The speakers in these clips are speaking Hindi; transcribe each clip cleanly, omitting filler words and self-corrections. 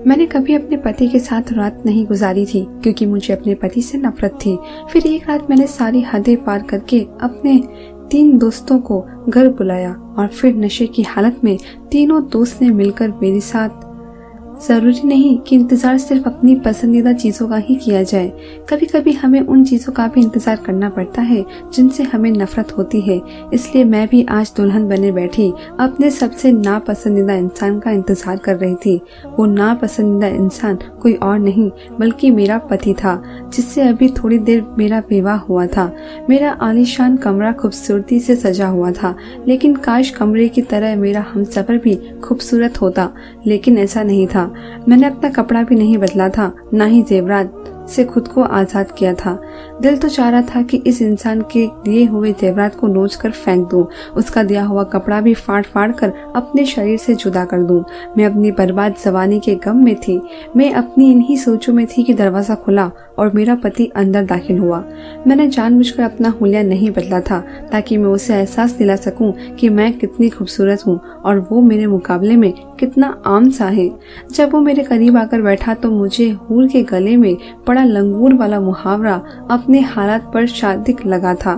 मैंने कभी अपने पति के साथ रात नहीं गुजारी थी क्योंकि मुझे अपने पति से नफरत थी। फिर एक रात मैंने सारी हदें पार करके अपने 3 दोस्तों को घर बुलाया और फिर नशे की हालत में तीनों दोस्त ने मिलकर मेरे साथ। जरूरी नहीं कि इंतजार सिर्फ अपनी पसंदीदा चीजों का ही किया जाए, कभी कभी हमें उन चीजों का भी इंतजार करना पड़ता है जिनसे हमें नफरत होती है। इसलिए मैं भी आज दुल्हन बने बैठी अपने सबसे नापसंदीदा इंसान का इंतजार कर रही थी। वो नापसंदीदा इंसान कोई और नहीं बल्कि मेरा पति था, जिससे अभी थोड़ी देर मेरा विवाह हुआ था। मेरा आलीशान कमरा खूबसूरती से सजा हुआ था, लेकिन काश कमरे की तरह मेरा हमसफर भी खूबसूरत होता, लेकिन ऐसा नहीं था। मैंने अपना कपड़ा भी नहीं बदला था, ना ही जेवरात से खुद को आजाद किया था। दिल तो चाह रहा था कि इस इंसान के दिए हुए जेवरात को नोच कर फेंक दूं, उसका दिया हुआ कपड़ा भी फाड़ फाड़ कर अपने शरीर से जुदा कर दूं। मैं अपनी बर्बाद जवानी के गम में थी। मैं अपनी इन्हीं सोचों में थी कि दरवाजा खुला और मेरा पति अंदर दाखिल हुआ। मैंने जानबूझकर अपना हुलिया नहीं बदला था ताकि मैं उसे एहसास दिला सकूं कि मैं कितनी खूबसूरत हूं और वो मेरे मुकाबले में कितना आम सा है। जब वो मेरे करीब आकर बैठा तो मुझे हूर के गले में पड़ा लंगूर वाला मुहावरा अपने हालात पर शादिक लगा था।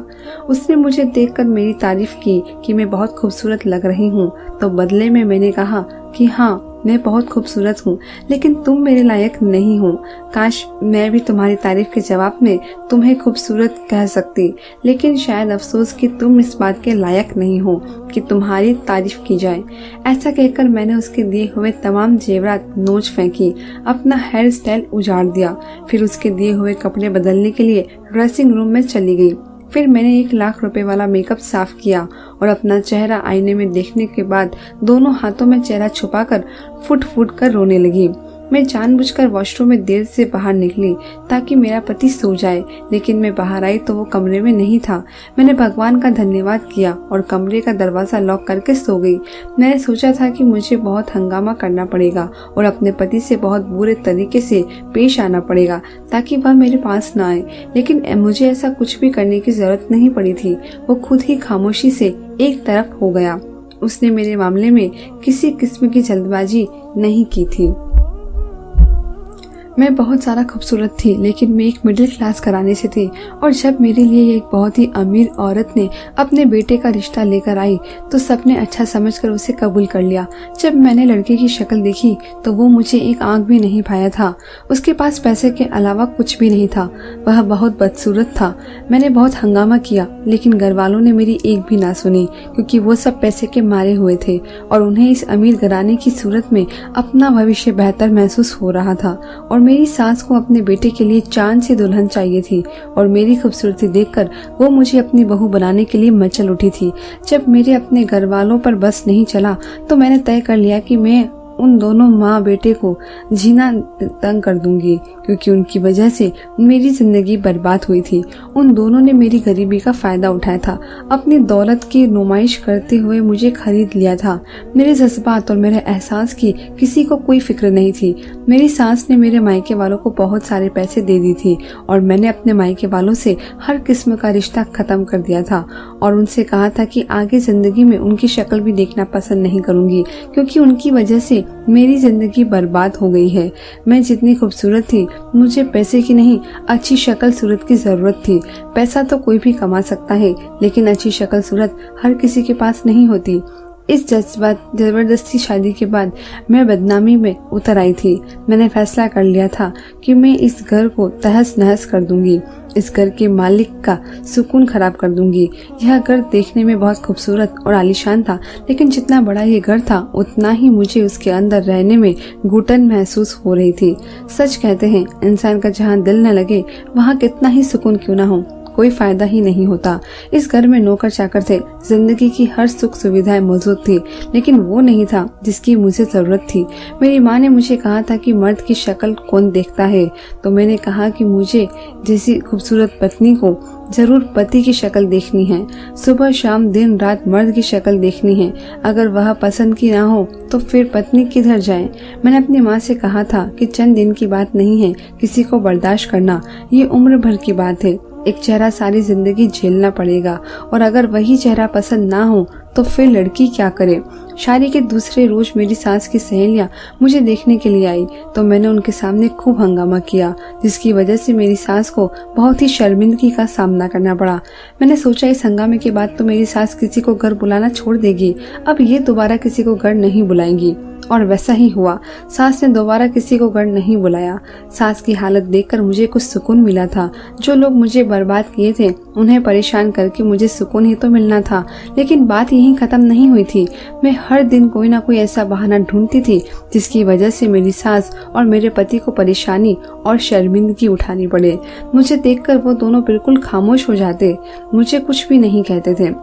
उसने मुझे देखकर मेरी तारीफ की कि मैं बहुत खूबसूरत लग रही हूँ, तो बदले में मैंने कहा कि हाँ, मैं बहुत खूबसूरत हूँ, लेकिन तुम मेरे लायक नहीं हो। काश मैं भी तुम्हारी तारीफ के जवाब में तुम्हें खूबसूरत कह सकती, लेकिन शायद अफसोस कि तुम इस बात के लायक नहीं हो कि तुम्हारी तारीफ की जाए। ऐसा कहकर मैंने उसके दिए हुए तमाम जेवरात नोच फेंकी, अपना हेयर स्टाइल उजाड़ दिया। फिर उसके दिए हुए कपड़े बदलने के लिए ड्रेसिंग रूम में चली गई। फिर मैंने 1 लाख रुपए वाला मेकअप साफ किया और अपना चेहरा आईने में देखने के बाद दोनों हाथों में चेहरा छुपाकर फुट फुट कर रोने लगी। मैं जानबूझकर वॉशरूम में देर से बाहर निकली ताकि मेरा पति सो जाए, लेकिन मैं बाहर आई तो वो कमरे में नहीं था। मैंने भगवान का धन्यवाद किया और कमरे का दरवाजा लॉक करके सो गई। मैंने सोचा था कि मुझे बहुत हंगामा करना पड़ेगा और अपने पति से बहुत बुरे तरीके से पेश आना पड़ेगा ताकि वह मेरे पास न आए, लेकिन मुझे ऐसा कुछ भी करने की जरूरत नहीं पड़ी थी। वो खुद ही खामोशी से एक तरफ हो गया। उसने मेरे मामले में किसी किस्म की जल्दबाजी नहीं की थी। मैं बहुत ज़्यादा खूबसूरत थी, लेकिन मैं एक मिडिल क्लास घराने से थी, और जब मेरे लिए एक बहुत ही अमीर औरत ने अपने बेटे का रिश्ता लेकर आई तो सबने अच्छा समझकर उसे कबूल कर लिया। जब मैंने लड़के की शक्ल देखी तो वो मुझे एक आंख भी नहीं भाया था। उसके पास पैसे के अलावा कुछ भी नहीं था। वह बहुत बदसूरत था। मैंने बहुत हंगामा किया, लेकिन घर वालों ने मेरी एक भी ना सुनी, क्योंकि वो सब पैसे के मारे हुए थे और उन्हें इस अमीर घराने की सूरत में अपना भविष्य बेहतर महसूस हो रहा था। और मेरी सास को अपने बेटे के लिए चांद सी दुल्हन चाहिए थी और मेरी खूबसूरती देखकर वो मुझे अपनी बहू बनाने के लिए मचल उठी थी। जब मेरे अपने घर वालों पर बस नहीं चला तो मैंने तय कर लिया कि मैं उन दोनों माँ बेटे को जीना तंग कर दूंगी, क्योंकि उनकी वजह से मेरी जिंदगी बर्बाद हुई थी। उन दोनों ने मेरी गरीबी का फायदा उठाया था, अपनी दौलत की नुमाइश करते हुए मुझे खरीद लिया था। मेरे जज्बात और मेरे एहसास की किसी को कोई फिक्र नहीं थी। मेरी सास ने मेरे मायके वालों को बहुत सारे पैसे दे दी थी और मैंने अपने मायके वालों से हर किस्म का रिश्ता खत्म कर दिया था और उनसे कहा था कि आगे जिंदगी में उनकी शक्ल भी देखना पसंद नहीं करूंगी, क्योंकि उनकी वजह से मेरी जिंदगी बर्बाद हो गई है। मैं जितनी खूबसूरत थी, मुझे पैसे की नहीं अच्छी शक्ल सूरत की जरूरत थी। पैसा तो कोई भी कमा सकता है, लेकिन अच्छी शक्ल सूरत हर किसी के पास नहीं होती। इस जबरदस्ती शादी के बाद मैं बदनामी में उतर आई थी। मैंने फैसला कर लिया था कि मैं इस घर को तहस नहस कर दूंगी, इस घर के मालिक का सुकून खराब कर दूंगी। यह घर देखने में बहुत खूबसूरत और आलीशान था, लेकिन जितना बड़ा ये घर था उतना ही मुझे उसके अंदर रहने में घुटन महसूस हो रही थी। सच कहते हैं, इंसान का जहाँ दिल न लगे वहाँ कितना ही सुकून क्यों न हो, कोई फायदा ही नहीं होता। इस घर में नौकर चाकर थे, जिंदगी की हर सुख सुविधाएं मौजूद थी, लेकिन वो नहीं था जिसकी मुझे जरूरत थी। मेरी माँ ने मुझे कहा था कि मर्द की शक्ल कौन देखता है, तो मैंने कहा कि मुझे जैसी खूबसूरत पत्नी को जरूर पति की शक्ल देखनी है। सुबह शाम दिन रात मर्द की शक्ल देखनी है। अगर वह पसंद की ना हो तो फिर पत्नी किधर जाए। मैंने अपनी माँ से कहा था कि चंद दिन की बात नहीं है किसी को बर्दाश्त करना, ये उम्र भर की बात है। एक चेहरा सारी जिंदगी झेलना पड़ेगा और अगर वही चेहरा पसंद ना हो तो फिर लड़की क्या करे। शादी के दूसरे रोज मेरी सास की सहेलियां मुझे देखने के लिए आई तो मैंने उनके सामने खूब हंगामा किया, जिसकी वजह से मेरी सास को बहुत ही शर्मिंदगी का सामना करना पड़ा। मैंने सोचा इस हंगामे के बाद तो मेरी सास किसी को घर बुलाना छोड़ देगी, अब ये दोबारा किसी को घर नहीं बुलाएंगी। और वैसा ही हुआ, सास ने दोबारा किसी को घर नहीं बुलाया। सास की हालत देखकर मुझे कुछ सुकून मिला था। जो लोग मुझे बर्बाद किए थे उन्हें परेशान करके मुझे सुकून ही तो मिलना था, लेकिन बात यहीं खत्म नहीं हुई थी। मैं हर दिन कोई ना कोई ऐसा बहाना ढूंढती थी जिसकी वजह से मेरी सास और मेरे पति को परेशानी और शर्मिंदगी उठानी पड़े। मुझे देखकर वो दोनों बिल्कुल खामोश हो जाते, मुझे कुछ भी नहीं कहते थे।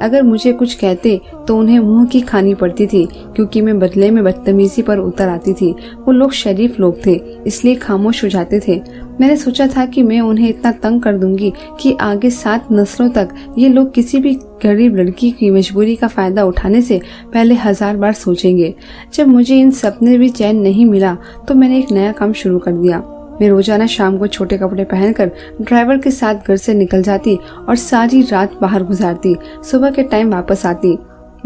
अगर मुझे कुछ कहते तो उन्हें मुंह की खानी पड़ती थी, क्योंकि मैं बदले में बदतमीजी पर उतर आती थी। वो लोग शरीफ लोग थे, इसलिए खामोश हो जाते थे। मैंने सोचा था कि मैं उन्हें इतना तंग कर दूंगी कि आगे 7 नस्लों तक ये लोग किसी भी गरीब लड़की की मजबूरी का फायदा उठाने से पहले 1000 बार सोचेंगे। जब मुझे इन सपने भी चैन नहीं मिला तो मैंने एक नया काम शुरू कर दिया। मैं रोजाना शाम को छोटे कपड़े पहनकर ड्राइवर के साथ घर से निकल जाती और सारी रात बाहर गुजारती, सुबह के टाइम वापस आती।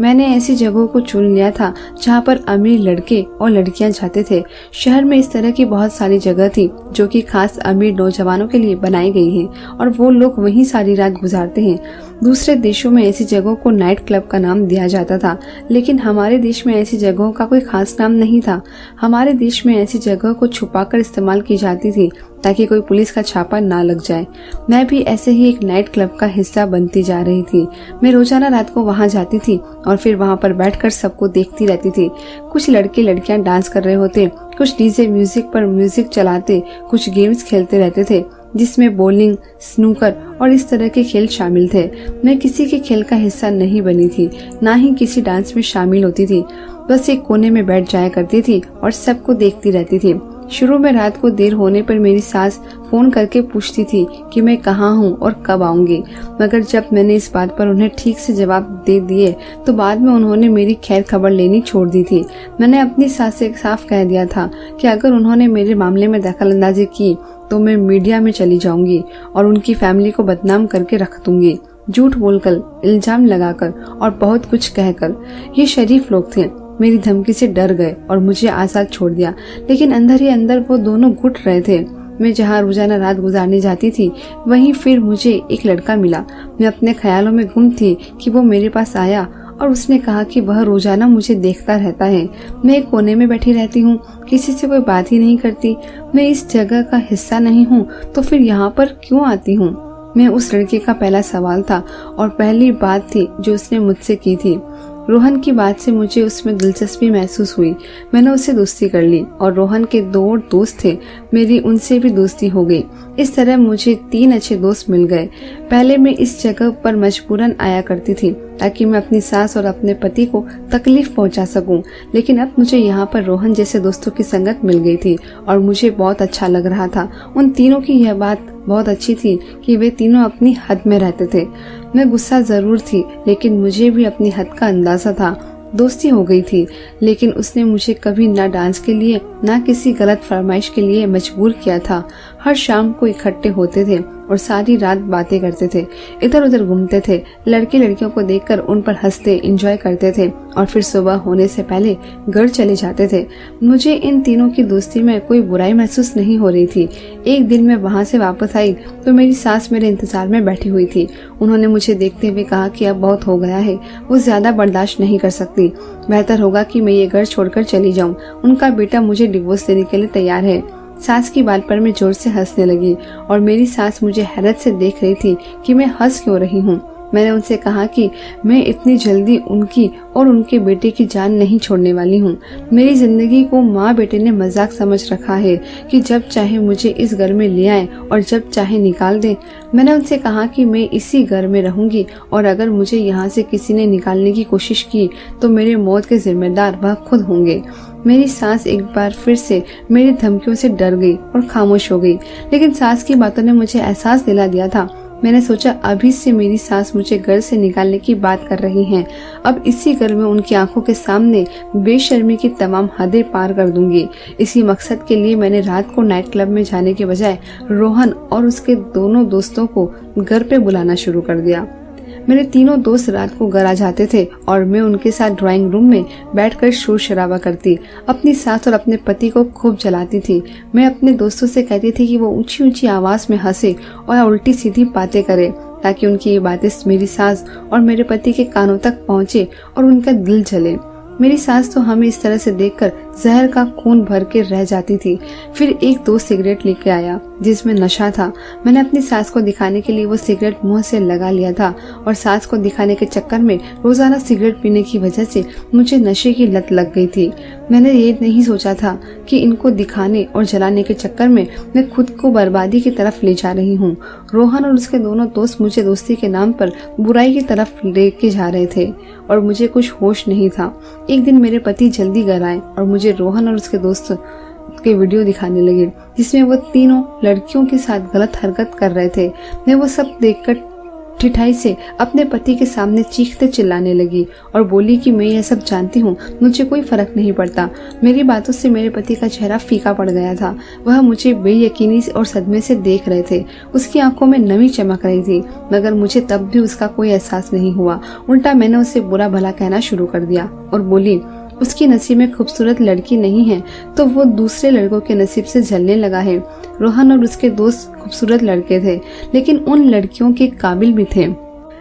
मैंने ऐसी जगहों को चुन लिया था जहाँ पर अमीर लड़के और लड़कियां जाते थे। शहर में इस तरह की बहुत सारी जगह थी जो कि खास अमीर नौजवानों के लिए बनाई गई है और वो लोग वहीं सारी रात गुजारते हैं। दूसरे देशों में ऐसी जगहों को नाइट क्लब का नाम दिया जाता था, लेकिन हमारे देश में ऐसी जगहों का कोई खास नाम नहीं था। हमारे देश में ऐसी जगहों को छुपाकर इस्तेमाल की जाती थी ताकि कोई पुलिस का छापा ना लग जाए। मैं भी ऐसे ही एक नाइट क्लब का हिस्सा बनती जा रही थी। मैं रोजाना रात को वहां जाती थी और फिर वहां पर बैठकर सबको देखती रहती थी। कुछ लड़के लड़कियां डांस कर रहे होते, कुछ डीजे म्यूजिक पर म्यूजिक चलाते, कुछ गेम्स खेलते रहते थे जिसमें बॉलिंग, स्नूकर और इस तरह के खेल शामिल थे। मैं किसी के खेल का हिस्सा नहीं बनी थी, ना ही किसी डांस में शामिल होती थी। बस एक कोने में बैठ जाया करती थी और सबको देखती रहती थी। शुरू में रात को देर होने पर मेरी सास फोन करके पूछती थी कि मैं कहाँ हूँ और कब आऊंगी, मगर जब मैंने इस बात पर उन्हें ठीक से जवाब दे दिए तो बाद में उन्होंने मेरी खैर खबर लेनी छोड़ दी थी। मैंने अपनी सास से साफ कह दिया था कि अगर उन्होंने मेरे मामले में दखलंदाजी की तो मैं मीडिया में चली जाऊंगी और उनकी फैमिली को बदनाम करके रख दूंगी, झूठ बोलकर, इल्जाम लगाकर और बहुत कुछ कहकर। ये शरीफ लोग थे, मेरी धमकी से डर गए और मुझे आजाद छोड़ दिया, लेकिन अंदर ही अंदर वो दोनों घुट रहे थे। मैं जहाँ रोजाना रात गुजारने जाती थी वहीं फिर मुझे एक लड़का मिला। मैं अपने ख्यालों में गुम थी कि वो मेरे पास आया और उसने कहा कि वह रोजाना मुझे देखता रहता है। मैं एक कोने में बैठी रहती हूँ, किसी से कोई बात ही नहीं करती। मैं इस जगह का हिस्सा नहीं हूँ तो फिर यहाँ पर क्यों आती हूँ? मैं उस लड़के का पहला सवाल था और पहली बात थी जो उसने मुझसे की थी। रोहन की बात से मुझे उसमें दिलचस्पी महसूस हुई। मैंने उससे दोस्ती कर ली और रोहन के 2 और दोस्त थे, मेरी उनसे भी दोस्ती हो गई। इस तरह मुझे 3 अच्छे दोस्त मिल गए। पहले मैं इस जगह पर मजबूरन आया करती थी ताकि मैं अपनी सास और अपने पति को तकलीफ पहुंचा सकूं, लेकिन अब मुझे यहाँ पर रोहन जैसे दोस्तों की संगत मिल गई थी और मुझे बहुत अच्छा लग रहा था। उन तीनों की यह बात बहुत अच्छी थी कि वे तीनों अपनी हद में रहते थे। मैं गुस्सा जरूर थी, लेकिन मुझे भी अपनी हद का अंदाजा था। दोस्ती हो गई थी, लेकिन उसने मुझे कभी ना डांस के लिए ना किसी गलत फरमाइश के लिए मजबूर किया था। हर शाम को इकट्ठे होते थे और सारी रात बातें करते थे, इधर उधर घूमते थे, लड़के लड़कियों को देखकर उन पर हंसते, एंजॉय करते थे और फिर सुबह होने से पहले घर चले जाते थे। मुझे इन तीनों की दोस्ती में कोई बुराई महसूस नहीं हो रही थी। एक दिन मैं वहाँ से वापस आई तो मेरी सास मेरे इंतजार में बैठी हुई थी। उन्होंने मुझे देखते हुए कहा कि अब बहुत हो गया है, वो ज्यादा बर्दाश्त नहीं कर सकती, बेहतर होगा कि मैं ये घर छोड़कर चली जाऊँ। उनका बेटा मुझे डिवोर्स देने के लिए तैयार है। सास की बात पर मैं जोर से हंसने लगी और मेरी सास मुझे हैरत से देख रही थी कि मैं हंस क्यों रही हूँ। मैंने उनसे कहा कि मैं इतनी जल्दी उनकी और उनके बेटे की जान नहीं छोड़ने वाली हूँ। मेरी जिंदगी को माँ बेटे ने मजाक समझ रखा है कि जब चाहे मुझे इस घर में ले आए और जब चाहे निकाल दें। मैंने उनसे कहा कि मैं इसी घर में रहूंगी और अगर मुझे यहाँ से किसी ने निकालने की कोशिश की तो मेरे मौत के जिम्मेदार वह खुद होंगे। मेरी सास एक बार फिर से मेरी धमकियों से डर गई और खामोश हो गई, लेकिन सास की बातों ने मुझे एहसास दिला दिया था। मैंने सोचा अभी से मेरी सास मुझे घर से निकालने की बात कर रही हैं। अब इसी घर में उनकी आंखों के सामने बेशर्मी की तमाम हदें पार कर दूंगी। इसी मकसद के लिए मैंने रात को नाइट क्लब में जाने के बजाय रोहन और उसके दोनों दोस्तों को घर पे बुलाना शुरू कर दिया। मेरे तीनों दोस्त रात को घर आ जाते थे और मैं उनके साथ ड्राइंग रूम में बैठकर शोर शराबा करती, अपनी सास और अपने पति को खूब जलाती थी। मैं अपने दोस्तों से कहती थी कि वो ऊंची ऊंची आवाज में हंसे और उल्टी सीधी बातें करे, ताकि उनकी ये बातें मेरी सास और मेरे पति के कानों तक पहुंचे और उनका दिल जले। मेरी सास तो हमें इस तरह से देखकर जहर का खून भर के रह जाती थी। फिर एक दोस्त सिगरेट लेके आया जिसमें नशा था। मैंने अपनी सास को दिखाने के लिए वो सिगरेट मुंह से लगा लिया था और सास को दिखाने के चक्कर में रोजाना सिगरेट पीने की वजह से मुझे नशे की लत लग गई थी। मैंने ये नहीं सोचा था कि इनको दिखाने और जलाने के चक्कर में मैं खुद को बर्बादी की तरफ ले जा रही हूँ। रोहन और उसके दोनों दोस्त मुझे दोस्ती के नाम पर बुराई की तरफ लेके जा रहे थे और मुझे कुछ होश नहीं था। एक दिन मेरे पति जल्दी घर आए और मुझे रोहन और उसके दोस्त के वीडियो दिखाने लगे जिसमें वो तीनों लड़कियों के साथ गलत हरकत कर रहे थे। मैं वो सब देखकर ठिठाई से अपने पति के सामने चीखते चिल्लाने लगी और बोली कि मैं यह सब जानती हूँ, मुझे कोई फर्क नहीं पड़ता। मेरी बातों से मेरे पति का चेहरा फीका पड़ गया था। वह मुझे बेयकीनी और सदमे से देख रहे थे। उसकी आंखों में नमी चमक रही थी, मगर मुझे तब भी उसका कोई एहसास नहीं हुआ। उल्टा मैंने उसे बुरा भला कहना शुरू कर दिया और बोली उसकी नसीब में खूबसूरत लड़की नहीं है तो वो दूसरे लड़कों के नसीब से जलने लगा है। रोहन और उसके दोस्त खूबसूरत लड़के थे, लेकिन उन लड़कियों के काबिल भी थे।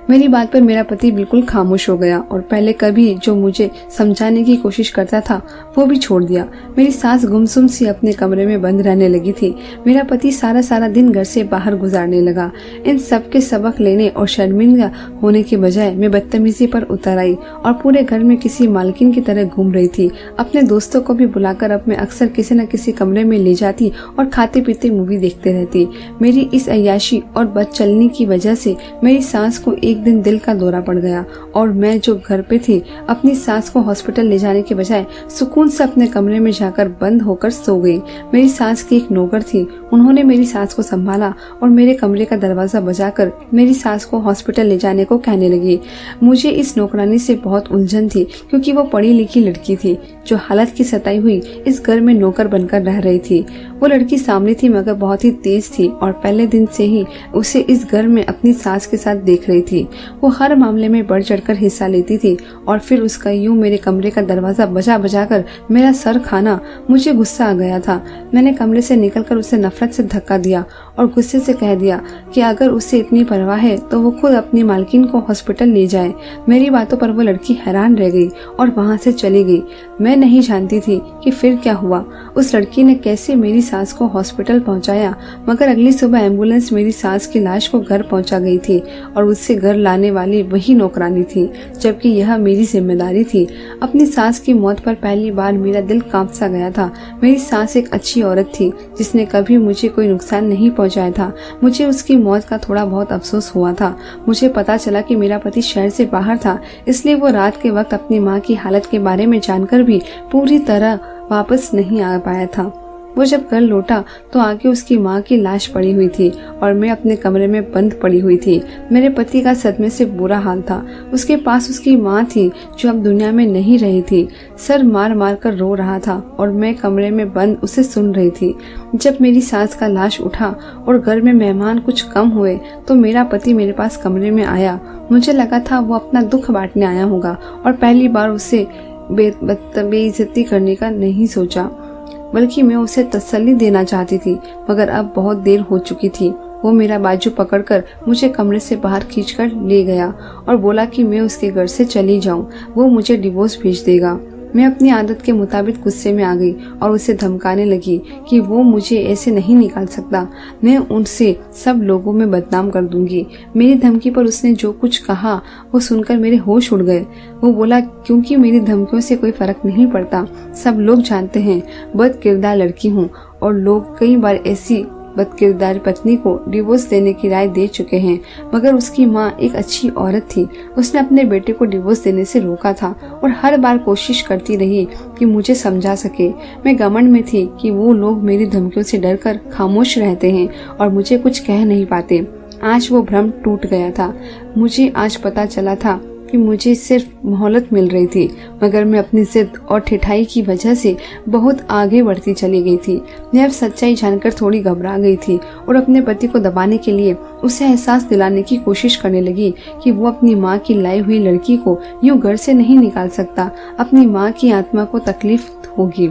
मेरी बात पर मेरा पति बिल्कुल खामोश हो गया और पहले कभी जो मुझे समझाने की कोशिश करता था वो भी छोड़ दिया। मेरी सास गुमसुम सी अपने कमरे में बंद रहने लगी थी। मेरा पति सारा सारा दिन घर से बाहर गुजारने लगा। इन सब के सबक लेने और शर्मिंदा होने के बजाय मैं बदतमीजी पर उतर आई और पूरे घर में किसी मालकिन की तरह घूम रही थी। अपने दोस्तों को भी बुलाकर अब मैं अक्सर किसी न किसी कमरे में ले जाती और खाते पीते मूवी देखते रहती। मेरी इस अय्याशी और बदचलनी की वजह से मेरी सास को एक दिन दिल का दौरा पड़ गया और मैं जो घर पे थी अपनी सास को हॉस्पिटल ले जाने के बजाय सुकून से अपने कमरे में जाकर बंद होकर सो गई। मेरी सास की एक नौकर थी, उन्होंने मेरी सास को संभाला और मेरे कमरे का दरवाजा बजाकर मेरी सास को हॉस्पिटल ले जाने को कहने लगी। मुझे इस नौकरानी से बहुत उलझन थी क्योंकि वो पढ़ी लिखी लड़की थी जो हालत की सताई हुई इस घर में नौकर बनकर रह रही थी। वो लड़की सामने थी मगर बहुत ही तेज थी और पहले दिन से ही उसे इस घर में अपनी सास के साथ देख रही थी। वो हर मामले में बढ़ चढ़कर हिस्सा लेती थी और फिर उसका यूं मेरे कमरे का दरवाजा बजा बजा कर मेरा सर खाना। मुझे गुस्सा आ गया था। मैंने कमरे से निकलकर उसे नफरत से धक्का दिया और गुस्से से कह दिया कि अगर उसे इतनी परवाह है तो वो खुद अपनी मालकिन को हॉस्पिटल ले जाए। मेरी बातों पर वो लड़की हैरान रह गई और वहाँ से चली गई। मैं नहीं जानती थी कि फिर क्या हुआ, उस लड़की ने कैसे मेरी सास को हॉस्पिटल पहुँचाया, मगर अगली सुबह एम्बुलेंस मेरी सास की लाश को घर पहुँचा गई थी और उससे घर लाने वाली वही नौकरानी थी, जबकि यह मेरी जिम्मेदारी थी। अपनी सास की मौत पर पहली बार मेरा दिल कांप सा गया था। मेरी सास एक अच्छी औरत थी जिसने कभी मुझे कोई नुकसान नहीं पहुंचाया था। मुझे उसकी मौत का थोड़ा बहुत अफसोस हुआ था। मुझे पता चला कि मेरा पति शहर से बाहर था, इसलिए वो रात के वक्त अपनी माँ की हालत के बारे में जानकर भी पूरी तरह वापस नहीं आ पाया था। वो जब घर लौटा तो आगे उसकी माँ की लाश पड़ी हुई थी और मैं अपने कमरे में बंद पड़ी हुई थी। मेरे पति का सदमे से बुरा हाल था। उसके पास उसकी माँ थी जो अब दुनिया में नहीं रही थी। सर मार मार कर रो रहा था और मैं कमरे में बंद उसे सुन रही थी। जब मेरी सास का लाश उठा और घर में मेहमान कुछ कम हुए तो मेरा पति मेरे पास कमरे में आया। मुझे लगा था वो अपना दुख बांटने आया होगा और पहली बार उसे बेइज्जती करने का नहीं सोचा, बल्कि मैं उसे तसल्ली देना चाहती थी, मगर अब बहुत देर हो चुकी थी। वो मेरा बाजू पकड़कर मुझे कमरे से बाहर खींचकर ले गया और बोला कि मैं उसके घर से चली जाऊं, वो मुझे डिवोर्स भेज देगा। मैं अपनी आदत के मुताबिक गुस्से में आ गई और उसे धमकाने लगी कि वो मुझे ऐसे नहीं निकाल सकता, मैं उनसे सब लोगों में बदनाम कर दूंगी। मेरी धमकी पर उसने जो कुछ कहा वो सुनकर मेरे होश उड़ गए। वो बोला क्योंकि मेरी धमकियों से कोई फर्क नहीं पड़ता, सब लोग जानते हैं बद किरदार लड़की हूँ और लोग कई बार ऐसी बदकिरदार पत्नी को डिवोर्स देने की राय दे चुके हैं, मगर उसकी माँ एक अच्छी औरत थी। उसने अपने बेटे को डिवोर्स देने से रोका था और हर बार कोशिश करती रही कि मुझे समझा सके। मैं घमंड में थी कि वो लोग मेरी धमकियों से डरकर खामोश रहते हैं और मुझे कुछ कह नहीं पाते। आज वो भ्रम टूट गया था। मुझे आज पता चला था कि मुझे सिर्फ मोहलत मिल रही थी, मगर मैं अपनी जिद और ठिठाई की वजह से बहुत आगे बढ़ती चली गई थी। मैं अब सच्चाई जानकर थोड़ी घबरा गई थी और अपने पति को दबाने के लिए उसे एहसास दिलाने की कोशिश करने लगी कि वो अपनी माँ की लाई हुई लड़की को यूं घर से नहीं निकाल सकता। अपनी माँ की आत्मा को तकलीफ होगी।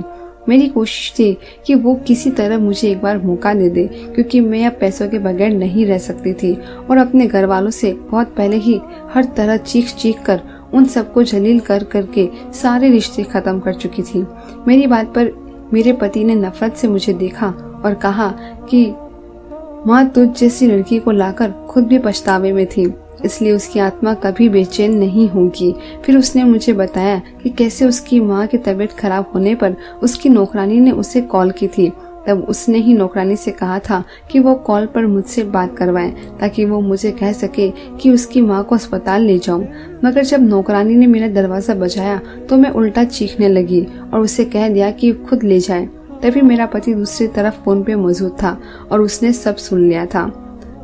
मेरी कोशिश थी कि वो किसी तरह मुझे एक बार मौका दे दे, क्योंकि मैं अब पैसों के बगैर नहीं रह सकती थी और अपने घर वालों से बहुत पहले ही हर तरह चीख चीख कर उन सबको जलील कर करके सारे रिश्ते खत्म कर चुकी थी। मेरी बात पर मेरे पति ने नफरत से मुझे देखा और कहा कि माँ तुझ जैसी लड़की को लाकर खुद भी पछतावे में थी, इसलिए उसकी आत्मा कभी बेचैन नहीं होगी। फिर उसने मुझे बताया कि कैसे उसकी माँ की तबीयत खराब होने पर उसकी नौकरानी ने उसे कॉल की थी। तब उसने ही नौकरानी से कहा था कि वो कॉल पर मुझसे बात करवाएं ताकि वो मुझे कह सके कि उसकी माँ को अस्पताल ले जाऊं। मगर जब नौकरानी ने मेरा दरवाजा बजाया तो मैं उल्टा चीखने लगी और उसे कह दिया कि खुद ले जाए। तभी मेरा पति दूसरी तरफ फोन पे मौजूद था और उसने सब सुन लिया था।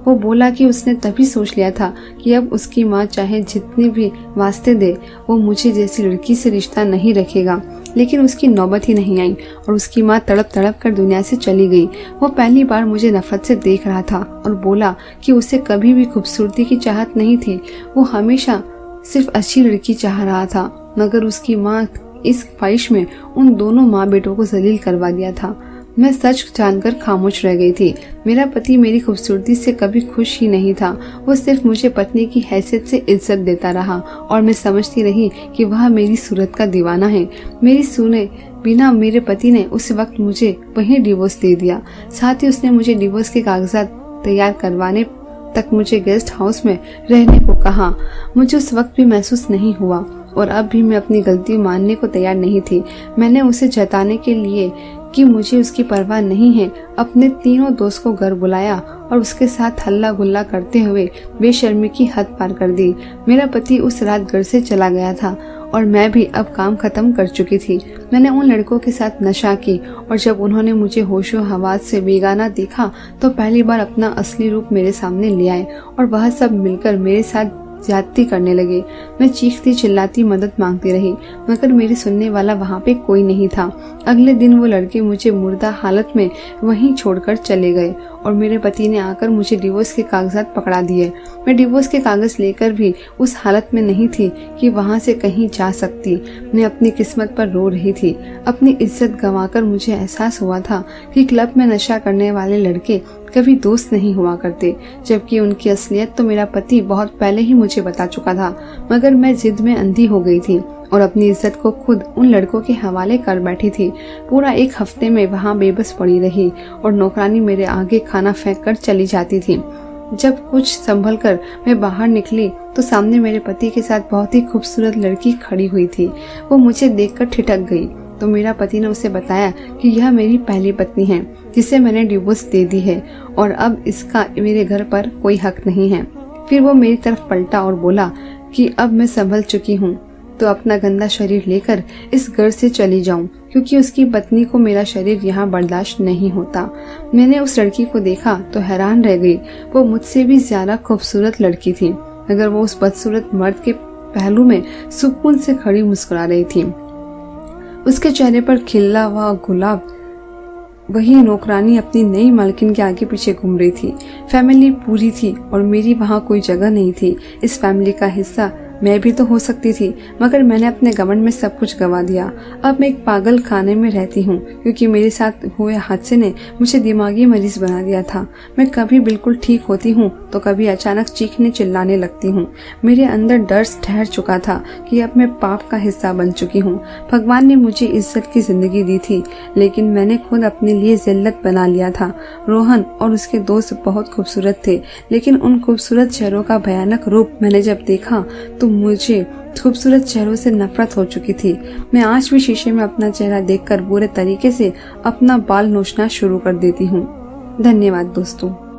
वो बोला कि उसने तभी सोच लिया था कि अब उसकी माँ चाहे जितनी भी वास्ते दे, वो मुझे जैसी लड़की से रिश्ता नहीं रखेगा। लेकिन उसकी नौबत ही नहीं आई और उसकी माँ तड़प तड़प कर दुनिया से चली गई। वो पहली बार मुझे नफरत से देख रहा था और बोला कि उसे कभी भी खूबसूरती की चाहत नहीं थी, वो हमेशा सिर्फ अच्छी लड़की चाह रहा था। मगर उसकी माँ इस ख्वाहिश में उन दोनों माँ बेटों को जलील करवा दिया था। मैं सच जानकर खामोश रह गई थी। मेरा पति मेरी खूबसूरती से कभी खुश ही नहीं था। वो सिर्फ मुझे पत्नी की हैसियत से इज्जत देता रहा और मैं समझती रही कि वह मेरी सूरत का दीवाना है। मेरी सुने बिना मेरे पति ने उस वक्त मुझे वहीं डिवोर्स दे दिया। साथ ही उसने मुझे डिवोर्स के कागजात तैयार करवाने तक मुझे गेस्ट हाउस में रहने को कहा। मुझे उस वक्त भी महसूस नहीं हुआ और अब भी मैं अपनी गलती मानने को तैयार नहीं थी। मैंने उसे जताने के लिए कि मुझे उसकी परवाह नहीं है, अपने तीनों दोस्त को घर बुलाया और उसके साथ हल्ला गुल्ला करते हुए बेशर्मी की हद पार कर दी। मेरा पति उस रात घर से चला गया था और मैं भी अब काम खत्म कर चुकी थी। मैंने उन लड़कों के साथ नशा की और जब उन्होंने मुझे होशो हवास से बेगाना देखा तो पहली बार अपना असली रूप मेरे सामने ले आए और वह सब मिलकर मेरे साथ ज्यादती करने लगे। मैं चीखती चिल्लाती मदद मांगती रही, मगर मेरी सुनने वाला वहाँ पे कोई नहीं था। अगले दिन वो लड़के मुझे मुर्दा हालत में वहीं छोड़कर चले गए और मेरे पति ने आकर मुझे डिवोर्स के कागजात पकड़ा दिए। मैं डिवोर्स के कागज लेकर भी उस हालत में नहीं थी कि वहाँ से कहीं जा सकती। मैं अपनी किस्मत पर रो रही थी। अपनी इज्जत गंवाकर मुझे एहसास हुआ था कि क्लब में नशा करने वाले लड़के कभी दोस्त नहीं हुआ करते, जबकि उनकी असलियत तो मेरा पति बहुत पहले ही मुझे बता चुका था। मगर मैं जिद में अंधी हो गई थी और अपनी इज्जत को खुद उन लड़कों के हवाले कर बैठी थी। पूरा एक हफ्ते में वहाँ बेबस पड़ी रही और नौकरानी मेरे आगे खाना फेंक कर चली जाती थी। जब कुछ संभल कर मैं बाहर निकली तो सामने मेरे पति के साथ बहुत ही खूबसूरत लड़की खड़ी हुई थी। वो मुझे देखकर ठिठक गई तो मेरा पति ने उसे बताया कि यह मेरी पहली पत्नी है, जिसे मैंने डिवोर्स दे दी है और अब इसका मेरे घर पर कोई हक नहीं है। फिर वो मेरी तरफ पलटा और बोला कि अब मैं संभल चुकी हूँ तो अपना गंदा शरीर लेकर इस घर से चली जाऊं, क्योंकि उसकी पत्नी को मेरा शरीर यहाँ बर्दाश्त नहीं होता। मैंने उस लड़की को देखा तो हैरान रह गई। वो मुझसे भी ज्यादा खूबसूरत लड़की थी, मगर वो उस बदसूरत मर्द के पहलू में सुकून से खड़ी मुस्कुरा रही थी। उसके चेहरे पर खिला हुआ गुलाब। वही नौकरानी अपनी नई मालकिन के आगे पीछे घूम रही थी। फैमिली पूरी थी और मेरी वहाँ कोई जगह नहीं थी। इस फैमिली का हिस्सा मैं भी तो हो सकती थी, मगर मैंने अपने घमंड में सब कुछ गंवा दिया। अब मैं एक पागल खाने में रहती हूँ, क्योंकि मेरे साथ हुए हादसे ने मुझे दिमागी मरीज बना दिया था। मैं कभी बिल्कुल ठीक होती हूँ तो कभी अचानक चीखने चिल्लाने लगती हूँ। मेरे अंदर डर ठहर चुका था कि अब मैं पाप का हिस्सा बन चुकी हूँ। भगवान ने मुझे इज्जत की जिंदगी दी थी, लेकिन मैंने खुद अपने लिए जिल्लत बना लिया था। रोहन और उसके दोस्त बहुत खूबसूरत थे, लेकिन उन खूबसूरत चेहरों का भयानक रूप मैंने जब देखा तो मुझे खूबसूरत चेहरों से नफरत हो चुकी थी। मैं आज भी शीशे में अपना चेहरा देखकर बुरे तरीके से अपना बाल नोचना शुरू कर देती हूँ। धन्यवाद दोस्तों।